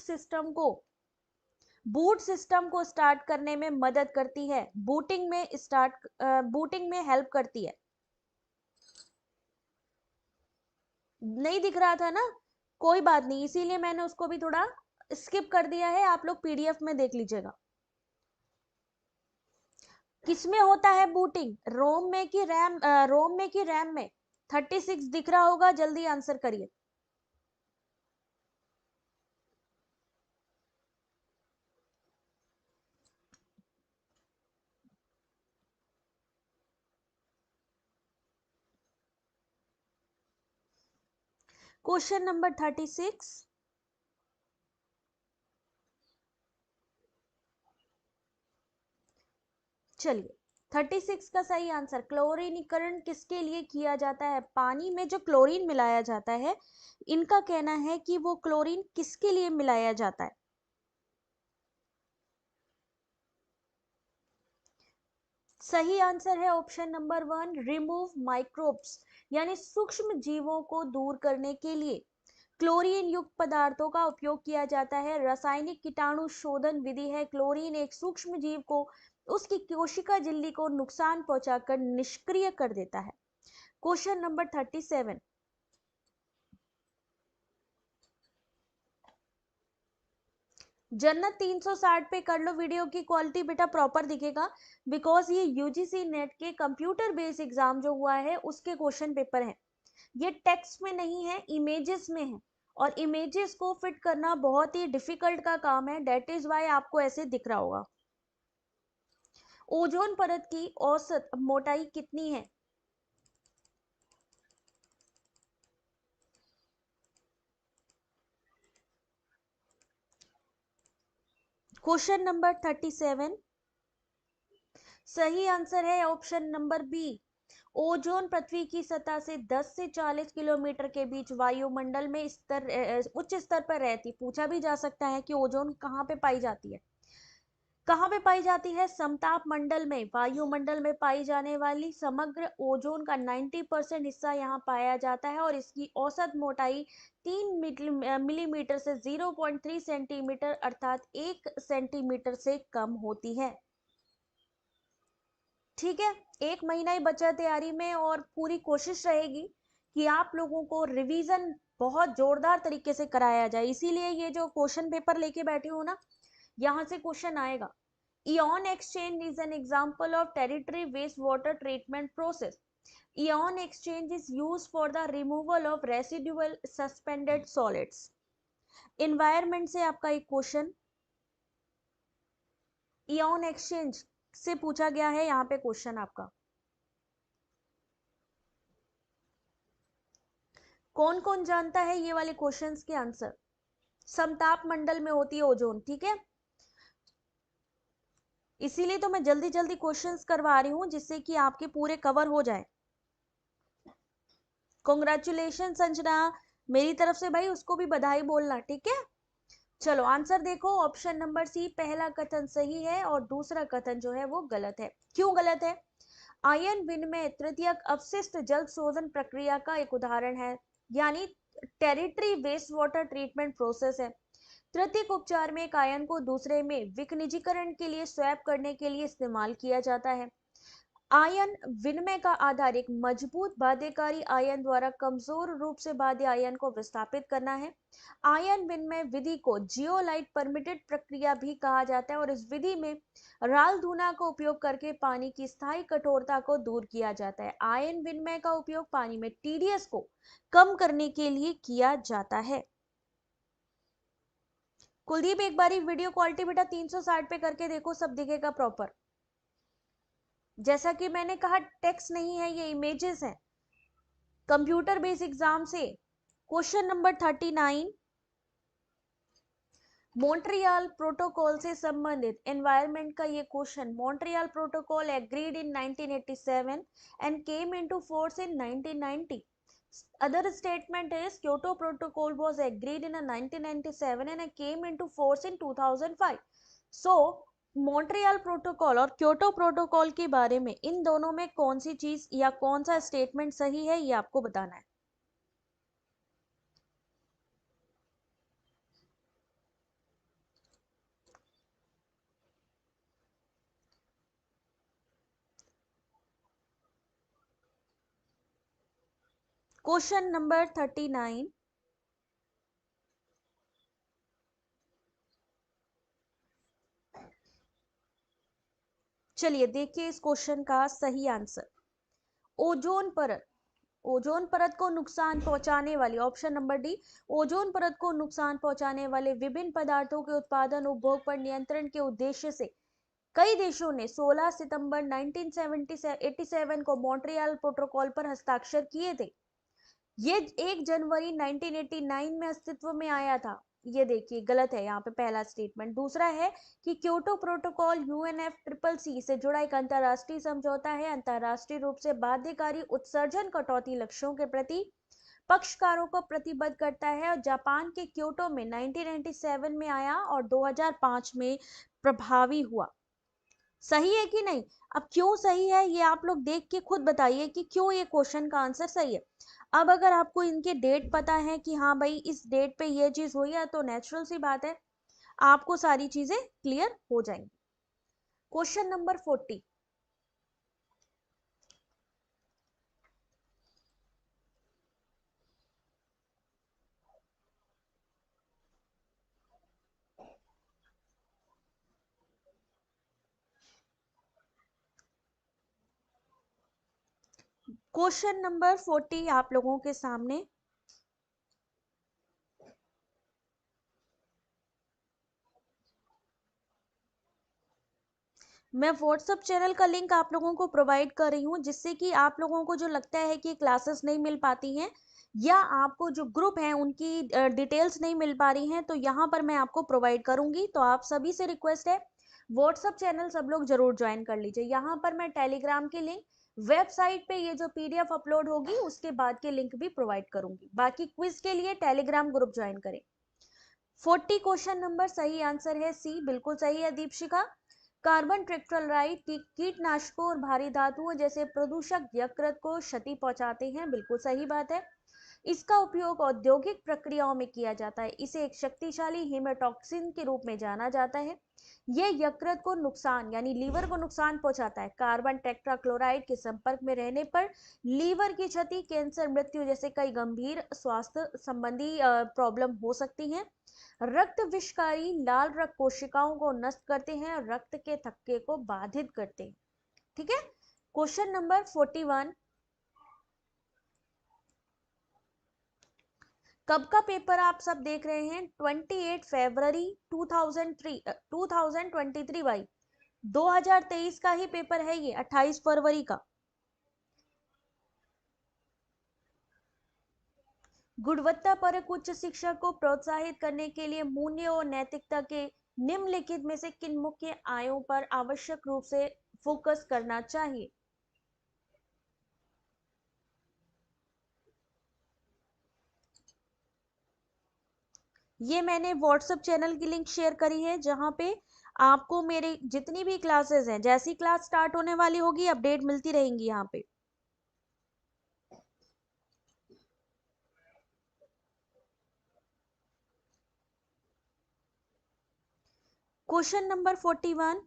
सिस्टम को स्टार्ट करने में मदद करती है, बूटिंग में हेल्प करती है? नहीं दिख रहा था ना, कोई बात नहीं, इसीलिए मैंने उसको भी थोड़ा स्किप कर दिया है, आप लोग पीडीएफ में देख लीजिएगा। किसमें होता है बूटिंग, रोम में कि रैम में? 36 दिख रहा होगा, जल्दी आंसर करिए। Question number 36। चलिए, 36 का सही आंसर, क्लोरीनीकरण किसके लिए किया जाता है? पानी में जो क्लोरीन मिलाया जाता है, इनका कहना है कि वो क्लोरीन किसके लिए मिलाया जाता है? सही आंसर है ऑप्शन नंबर 1, रिमूव माइक्रोब्स, यानी सूक्ष्म जीवों को दूर करने के लिए क्लोरीन युक्त पदार्थों का उपयोग किया जाता है। रासायनिक कीटाणु शोधन विधि है। क्लोरीन एक सूक्ष्म जीव को उसकी कोशिका झिल्ली को नुकसान पहुंचाकर निष्क्रिय कर देता है। Question number 37। जन्नत 360 पे कर लो, वीडियो की क्वालिटी बेटा प्रॉपर दिखेगा, बिकॉज ये यूजीसी नेट के कंप्यूटर बेस्ड एग्जाम जो हुआ है उसके क्वेश्चन पेपर है। ये टेक्स्ट में नहीं है, इमेजेस में है, और इमेजेस को फिट करना बहुत ही डिफिकल्ट का काम है, डेट इज वाई आपको ऐसे दिख रहा होगा। ओजोन परत की औसत मोटाई कितनी है? क्वेश्चन नंबर 37 सही आंसर है ऑप्शन नंबर बी। ओजोन पृथ्वी की सतह से 10 से 40 किलोमीटर के बीच वायुमंडल में उच्च स्तर पर रहती। पूछा भी जा सकता है कि ओजोन कहाँ पे पाई जाती है? कहाँ पे पाई जाती है? समताप मंडल में, वायुमंडल में पाई जाने वाली समग्र ओजोन का 90% हिस्सा यहाँ पाया जाता है और इसकी औसत मोटाई 3 मिलीमीटर से 0.3 सेंटीमीटर अर्थात 1 सेंटीमीटर से कम होती है। ठीक है, एक महीना ही बचा तैयारी में और पूरी कोशिश रहेगी कि आप लोगों को रिवीजन बहुत जोरदार तरीके से कराया जाए, इसीलिए ये जो क्वेश्चन पेपर लेके बैठी हूँ ना, यहाँ से क्वेश्चन आएगा। Ion exchange is an example of territory waste water treatment process. Ion exchange is use for the removal of residual suspended solids. Environment से आपका एक क्वेश्चन इयन एक्सचेंज से पूछा गया है, यहाँ पे क्वेश्चन आपका। कौन कौन जानता है ये वाले क्वेश्चंस के आंसर? समताप मंडल में होती है ओजोन, ठीक है, इसीलिए तो मैं जल्दी जल्दी क्वेश्चंस करवा रही हूं जिससे कि आपके पूरे कवर हो जाए। कॉन्ग्रेचुलेशन संजना, मेरी तरफ से भाई उसको भी बधाई बोलना, ठीक है। चलो आंसर देखो, ऑप्शन नंबर सी पहला कथन सही है और दूसरा कथन जो है वो गलत है। क्यों गलत है? आयन विनिमय तृतीयक अपशिष्ट जल शोधन प्रक्रिया का एक उदाहरण है, यानी territory waste water treatment process है। तृतीयक उपचार में एक आयन को दूसरे में विखनिजीकरण के लिए स्वैप करने के लिए इस्तेमाल किया जाता है। आयन विनिमय का आधार एक मजबूत बाध्यकारी आयन द्वारा कमजोर रूप से बाध्य आयन को विस्थापित करना है। आयन विनिमय विधि को जियोलाइट परमिटेड प्रक्रिया भी कहा जाता है और इस विधि में राल धुना का उपयोग करके पानी की स्थायी कठोरता को दूर किया जाता है। आयन विनिमय का उपयोग पानी में टीडीएस को कम करने के लिए किया जाता है। कुलदीप एक बारी वीडियो क्वालिटी बेटा 360 पे करके देखो, सब दिखेगा प्रॉपर। जैसा कि मैंने कहा टेक्स्ट नहीं है, ये इमेजेस हैं। कंप्यूटर बेस्ड एग्जाम से क्वेश्चन नंबर 39, मॉन्ट्रियल प्रोटोकॉल से संबंधित एनवायरनमेंट का ये question. Montreal protocol agreed in 1987 and came into force in 1990. Other statement is Kyoto Protocol was agreed in 1997 and came into force in 2005. So Montreal protocol और क्योटो प्रोटोकॉल के बारे में इन दोनों में कौन सी चीज या कौन सा स्टेटमेंट सही है, ये आपको बताना है। क्वेश्चन नंबर 39, चलिए देखिए इस क्वेश्चन का सही आंसर। ओजोन परत, ओजोन परत को नुकसान पहुंचाने वाली, ऑप्शन नंबर डी, ओजोन परत को नुकसान पहुंचाने वाले विभिन्न पदार्थों के उत्पादन उपभोग पर नियंत्रण के उद्देश्य से कई देशों ने 16 सितंबर 1987 को मॉन्ट्रियल प्रोटोकॉल पर हस्ताक्षर किए थे। ये 1 जनवरी 1989 में अस्तित्व में आया था। ये देखिए गलत है यहाँ पे पहला स्टेटमेंट। दूसरा है कि क्योटो प्रोटोकॉल UNFCCC से जुड़ा एक अंतरराष्ट्रीय समझौता है, अंतरराष्ट्रीय रूप से बाध्यकारी उत्सर्जन कटौती लक्ष्यों के प्रति पक्षकारों को प्रतिबद्ध करता है और जापान के क्योटो में 1997 में आया और 2005 में प्रभावी हुआ। सही है कि नहीं? अब क्यों सही है ये आप लोग देख के खुद बताइए कि क्यों ये क्वेश्चन का आंसर सही है। अब अगर आपको इनके डेट पता है कि हाँ भाई इस डेट पे ये चीज हुई है, तो नेचुरल सी बात है आपको सारी चीजें क्लियर हो जाएंगी। क्वेश्चन नंबर 40, क्वेश्चन नंबर 40 आप लोगों के सामने। मैं व्हाट्सएप चैनल का लिंक आप लोगों को प्रोवाइड कर रही हूँ, जिससे कि आप लोगों को जो लगता है कि क्लासेस नहीं मिल पाती हैं या आपको जो ग्रुप है उनकी डिटेल्स नहीं मिल पा रही हैं, तो यहाँ पर मैं आपको प्रोवाइड करूंगी। तो आप सभी से रिक्वेस्ट है व्हाट्सएप चैनल सब लोग जरूर ज्वाइन कर लीजिए। यहाँ पर मैं टेलीग्राम की लिंक, वेबसाइट पे ये जो PDF अपलोड होगी उसके बाद के लिंक भी प्रोवाइड करूंगी। बाकी क्विज के लिए टेलीग्राम ग्रुप ज्वाइन करें। 40 क्वेश्चन नंबर सही आंसर है सी, बिल्कुल सही है दीपशिका। कार्बन टेट्राक्लोराइड कीटनाशकों और भारी धातुओं जैसे प्रदूषक यकृत को क्षति पहुंचाते हैं, बिल्कुल सही बात है। इसका उपयोग औद्योगिक प्रक्रियाओं में किया जाता है। इसे एक शक्तिशाली हेमेटॉक्सिन के रूप में जाना जाता है। यह यकृत को नुकसान यानी लीवर को नुकसान पहुंचाता है। कार्बन टेट्राक्लोराइड के संपर्क में रहने पर लीवर की क्षति, कैंसर, मृत्यु जैसे कई गंभीर स्वास्थ्य संबंधी प्रॉब्लम हो सकती हैं। रक्त विषकारी लाल रक्त कोशिकाओं को नष्ट करते हैं और रक्त के थक्के को बाधित करते हैं। ठीक है। क्वेश्चन नंबर 41, कब का पेपर आप सब देख रहे हैं? 28 फरवरी 2023 भाई, 2023 का ही पेपर है ये, 28 फरवरी का। गुणवत्ता परक उच्च शिक्षा को प्रोत्साहित करने के लिए मूल्य और नैतिकता के निम्नलिखित में से किन मुख्य आयों पर आवश्यक रूप से फोकस करना चाहिए? ये मैंने व्हाट्सएप चैनल की लिंक शेयर करी है, जहां पे आपको मेरे जितनी भी क्लासेस हैं, जैसी क्लास स्टार्ट होने वाली होगी अपडेट मिलती रहेंगी यहाँ पे। क्वेश्चन नंबर 41,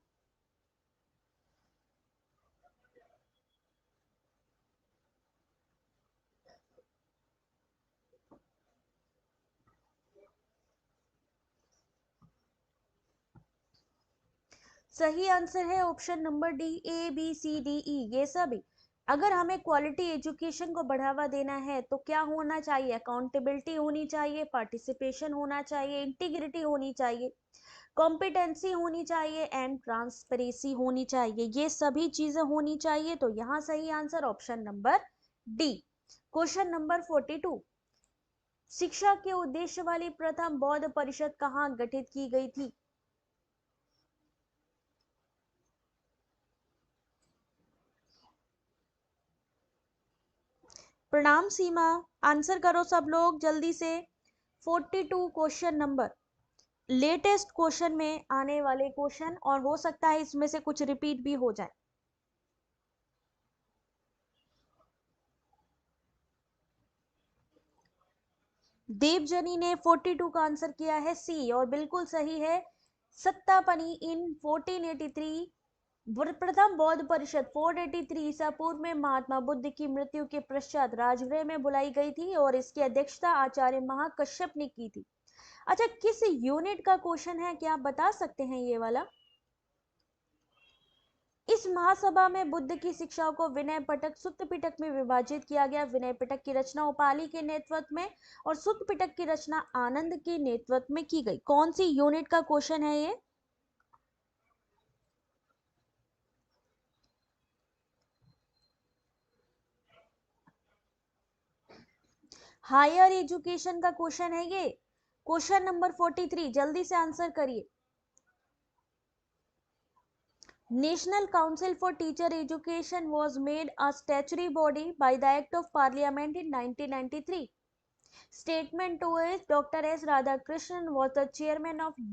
सही आंसर है option number D, A B C D E ये सभी। अगर हमें क्वालिटी एजुकेशन को बढ़ावा देना है तो क्या होना चाहिए? अकाउंटेबिलिटी होनी चाहिए, पार्टिसिपेशन होना चाहिए, इंटीग्रिटी होनी चाहिए, कॉम्पिटेंसी होनी चाहिए एंड ट्रांसपेरेंसी होनी चाहिए। ये सभी चीजें होनी चाहिए, तो यहाँ सही answer option number D. Question number 42, शिक्षा के उद्देश्य वाली प्रथम बौद्ध परिषद कहाँ गठित की गई थी? प्रणाम सीमा, आंसर करो सब लोग जल्दी से। 42 क्वेश्चन नंबर, लेटेस्ट क्वेश्चन में आने वाले क्वेश्चन, और हो सकता है इसमें से कुछ रिपीट भी हो जाए। देवजनी ने 42 का आंसर किया है सी, और बिल्कुल सही है। सत्तापनी इन 1483, प्रथम बौद्ध परिषद 483 ईसा पूर्व में महात्मा बुद्ध की मृत्यु के पश्चात राजगृह में बुलाई गई थी, और इसकी अध्यक्षता आचार्य महाकश्यप ने की थी। अच्छा, किस यूनिट का क्वेश्चन है, क्या आप बता सकते हैं ये वाला? इस महासभा में बुद्ध की शिक्षाओं को विनय पिटक, सुत्त पिटक में विभाजित किया गया। विनय पिटक की रचना उपाली के नेतृत्व में और सुत्त पिटक की रचना आनंद के नेतृत्व में की गई। कौन सी यूनिट का क्वेश्चन है ये? हायर एजुकेशन का क्वेश्चन है ये। क्वेश्चन नंबर 43, जल्दी से आंसर करिए। National Council for Teacher Education was made a statutory body by the Act of Parliament in 1993. Statement 2 is Dr. S. Radhakrishnan was the chairman of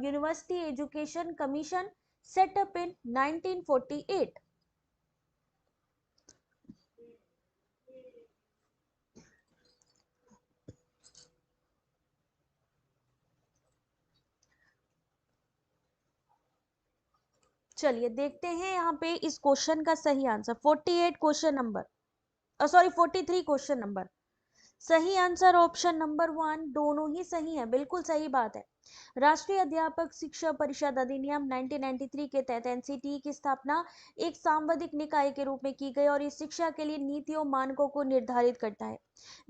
University Education Commission set up in 1948. चलिए देखते हैं यहाँ पे इस क्वेश्चन का सही answer. 48 question number, sorry 43 question number. सही आंसर ऑप्शन नंबर 1, दोनों ही सही है, बिल्कुल सही बात है। राष्ट्रीय अध्यापक शिक्षा परिषद अधिनियम 1993 के तहत एनसीटी की स्थापना एक सांविधिक निकाय के रूप में की गई, और इस शिक्षा के लिए नीतियों मानकों को निर्धारित करता है।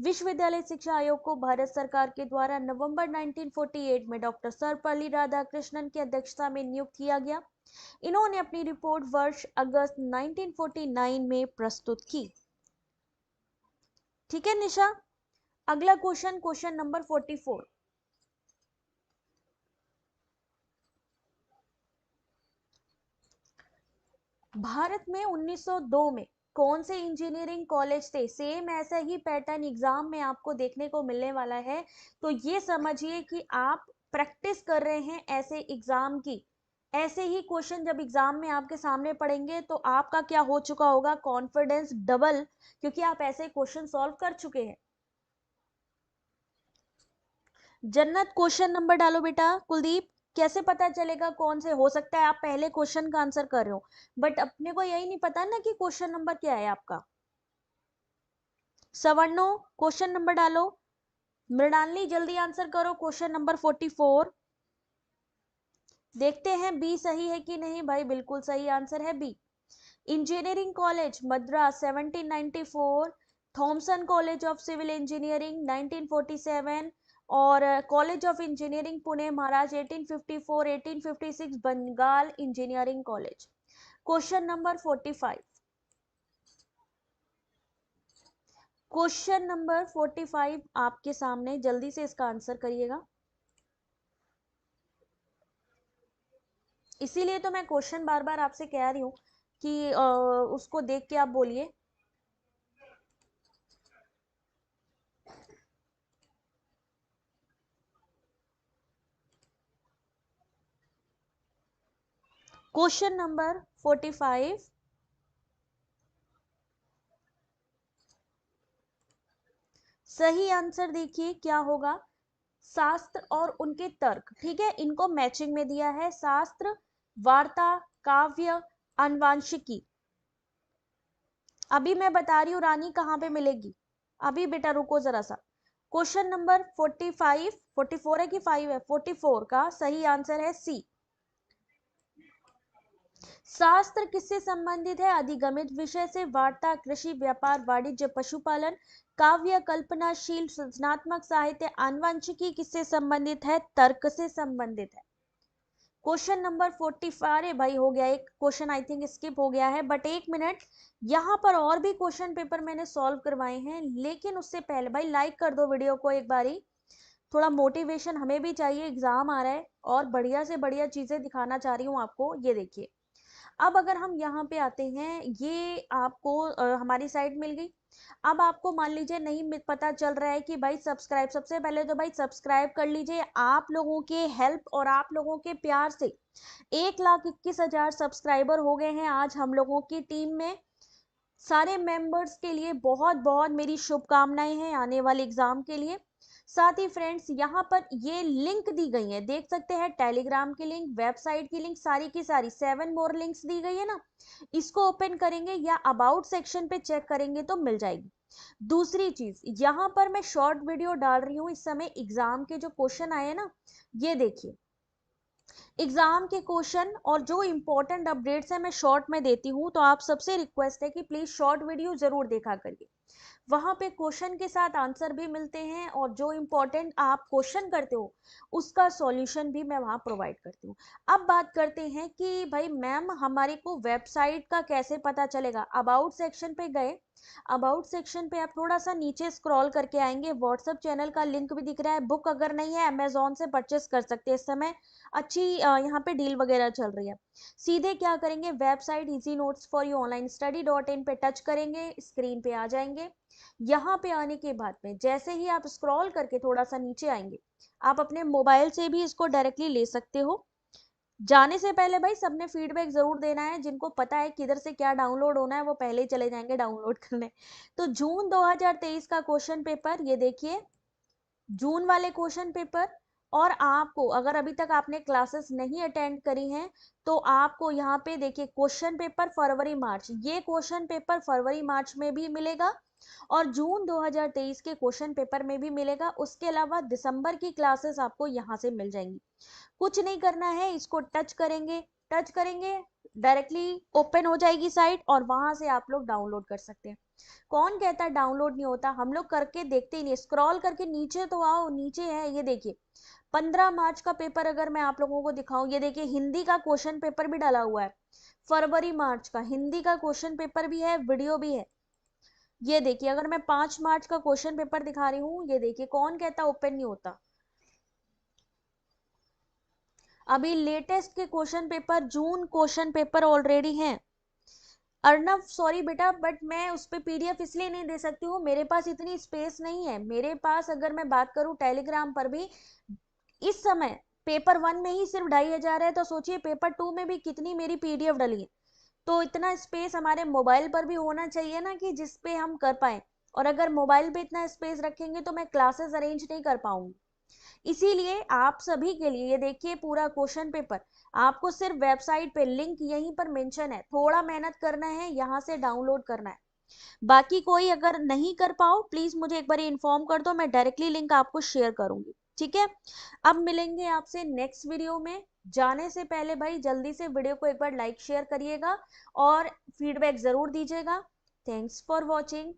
विश्वविद्यालय शिक्षा आयोग को भारत सरकार के द्वारा नवंबर 1948 में डॉक्टर सर्वपल्ली राधाकृष्णन की अध्यक्षता में नियुक्त किया गया। इन्होंने अपनी रिपोर्ट वर्ष अगस्त 1949 में प्रस्तुत की। ठीक है निशा, अगला क्वेश्चन, क्वेश्चन नंबर 44। भारत में 1902 में कौन से इंजीनियरिंग कॉलेज थे? सेम ऐसा ही पैटर्न एग्जाम में आपको देखने को मिलने वाला है, तो ये समझिए कि आप प्रैक्टिस कर रहे हैं ऐसे एग्जाम की। ऐसे ही क्वेश्चन जब एग्जाम में आपके सामने पड़ेंगे तो आपका क्या हो चुका होगा? कॉन्फिडेंस डबल, क्योंकि आप ऐसे क्वेश्चन सॉल्व कर चुके हैं। जन्नत क्वेश्चन नंबर डालो बेटा। कुलदीप, कैसे पता चलेगा कौन से? हो सकता है आप पहले क्वेश्चन का आंसर कर रहे हो, बट अपने को यही नहीं पता ना कि क्वेश्चन नंबर क्या है आपका। सवर्णो क्वेश्चन नंबर डालो। मृणालिनी जल्दी आंसर करो क्वेश्चन नंबर 44। देखते हैं बी सही है कि नहीं। भाई बिल्कुल सही आंसर है B. Engineering college Madras 1794, Thomson college of civil engineering 1947, और कॉलेज ऑफ इंजीनियरिंग पुणे महाराज 1854, 1856 Bengal engineering college. Question number 45, question number 45 आपके सामने, जल्दी से इसका आंसर करिएगा। इसीलिए तो मैं क्वेश्चन बार बार आपसे कह रही हूँ कि उसको देख के आप बोलिए। क्वेश्चन नंबर 45, सही आंसर देखिए क्या होगा, शास्त्र और उनके तर्क। ठीक है, इनको मैचिंग में दिया है, शास्त्र, वार्ता, काव्य, आनुवांशिकी। अभी मैं बता रही हूँ रानी कहाँ पे मिलेगी, अभी बेटा रुको जरा सा। क्वेश्चन नंबर 45, 44 है कि 5 है, 44 का सही आंसर है सी। शास्त्र किससे संबंधित है, अधिगमित विषय से, वार्ता कृषि व्यापार वाणिज्य पशुपालन, काव्य कल्पनाशील सृजनात्मक साहित्य, आनुवंशिकी किससे संबंधित है, तर्क से संबंधित है। क्वेश्चन नंबर 45, अरे भाई हो गया, एक क्वेश्चन आई थिंक स्किप हो गया है, बट एक मिनट, यहाँ पर और भी क्वेश्चन पेपर मैंने सॉल्व करवाए हैं, लेकिन उससे पहले भाई लाइक कर दो वीडियो को एक बारी, थोड़ा मोटिवेशन हमें भी चाहिए, एग्जाम आ रहा है और बढ़िया से बढ़िया चीजें दिखाना चाह रही हूँ आपको। ये देखिए, अब अगर हम यहाँ पे आते हैं, ये आपको हमारी साइट मिल गई। अब आपको मान लीजिए नहीं पता चल रहा है कि भाई सब्सक्राइब, सबसे पहले तो भाई सब्सक्राइब कर लीजिए। आप लोगों के हेल्प और आप लोगों के प्यार से 1,21,000 सब्सक्राइबर हो गए हैं आज हम लोगों की टीम में। सारे मेंबर्स के लिए बहुत बहुत मेरी शुभकामनाएं हैं आने वाले एग्जाम के लिए। साथ ही फ्रेंड्स, यहाँ पर ये लिंक दी गई है, देख सकते हैं, टेलीग्राम की लिंक, वेबसाइट की लिंक, सारी की सारी 7 मोर लिंक्स दी गई है ना, इसको ओपन करेंगे या अबाउट सेक्शन पे चेक करेंगे तो मिल जाएगी। दूसरी चीज, यहाँ पर मैं शॉर्ट वीडियो डाल रही हूँ इस समय, एग्जाम के जो क्वेश्चन आए ना, ये देखिए एग्जाम के क्वेश्चन और जो इंपॉर्टेंट अपडेट्स है मैं शॉर्ट में देती हूँ, तो आप सबसे रिक्वेस्ट है कि प्लीज शॉर्ट वीडियो जरूर देखा करिए। वहां पे क्वेश्चन के साथ आंसर भी मिलते हैं और जो इंपॉर्टेंट आप क्वेश्चन करते हो उसका सॉल्यूशन भी मैं वहां प्रोवाइड करती हूँ। अब बात करते हैं कि भाई मैम हमारे को वेबसाइट का कैसे पता चलेगा। अबाउट सेक्शन पे गए, अबाउट सेक्शन पे आप थोड़ा सा नीचे स्क्रॉल करके आएंगे, व्हाट्सएप चैनल का लिंक भी दिख रहा है। बुक अगर नहीं है अमेजोन से परचेस कर सकते हैं, इस समय अच्छी यहाँ पे डील वगैरह चल रही है। सीधे क्या करेंगे, website easy notes for you online study .in पे टच करेंगे, स्क्रीन पे आ जाएंगे। यहाँ पे आने के बाद में जैसे ही आप स्क्रॉल करके थोड़ा सा नीचे आएंगे, आप अपने मोबाइल से भी इसको डायरेक्टली ले सकते हो। जाने से पहले भाई सबने फीडबैक जरूर देना है, जिनको पता है किधर से क्या डाउनलोड होना है वो पहले ही चले जाएंगे डाउनलोड करने। तो जून 2023 का क्वेश्चन पेपर ये देखिए, जून वाले क्वेश्चन पेपर। और आपको अगर अभी तक आपने क्लासेस नहीं अटेंड करी हैं तो आपको यहाँ पे देखिए क्वेश्चन पेपर फरवरी मार्च, ये क्वेश्चन पेपर फरवरी मार्च में भी मिलेगा और जून 2023 के क्वेश्चन पेपर में भी मिलेगा। उसके अलावा दिसंबर की क्लासेस आपको यहाँ से मिल जाएंगी। कुछ नहीं करना है, इसको टच करेंगे, टच करेंगे डायरेक्टली ओपन हो जाएगी साइट और वहां से आप लोग डाउनलोड कर सकते हैं। कौन कहता है डाउनलोड नहीं होता, हम लोग करके देखते ही नहीं। स्क्रॉल करके नीचे तो आओ, नीचे है ये देखिए 15 मार्च का पेपर अगर मैं आप लोगों को दिखाऊं, ये देखिए हिंदी का क्वेश्चन पेपर भी डाला हुआ है। फरवरी मार्च का हिंदी का क्वेश्चन पेपर भी है, वीडियो भी है। ये देखिए अगर मैं 5 मार्च का क्वेश्चन पेपर दिखा रही हूँ, ये देखिए कौन कहता ओपन नहीं होता। अभी लेटेस्ट के क्वेश्चन पेपर, जून क्वेश्चन पेपर ऑलरेडी हैं। अर्नव सॉरी बेटा, बट मैं उस पर पीडीएफ इसलिए नहीं दे सकती हूँ, मेरे पास इतनी स्पेस नहीं है। मेरे पास अगर मैं बात करूँ टेलीग्राम पर भी इस समय पेपर 1 में ही सिर्फ 2,500 है, तो सोचिए पेपर 2 में भी कितनी मेरी पीडीएफ डली है। तो इतना स्पेस हमारे मोबाइल पर भी होना चाहिए ना, कि जिसपे हम कर पाए। और अगर मोबाइल पे इतना स्पेस रखेंगे तो मैं क्लासेस अरेंज नहीं कर पाऊंगी। इसीलिए आप सभी के लिए ये देखिए पूरा क्वेश्चन पेपर, आपको सिर्फ वेबसाइट पे लिंक यहीं पर मेंशन है, थोड़ा मेहनत करना है, यहाँ से डाउनलोड करना है। बाकी कोई अगर नहीं कर पाओ प्लीज मुझे एक बार इन्फॉर्म कर दो, मैं डायरेक्टली लिंक आपको शेयर करूंगी। ठीक है, अब मिलेंगे आपसे नेक्स्ट वीडियो में। जाने से पहले भाई जल्दी से वीडियो को एक बार लाइक शेयर करिएगा और फीडबैक जरूर दीजिएगा। Thanks for watching.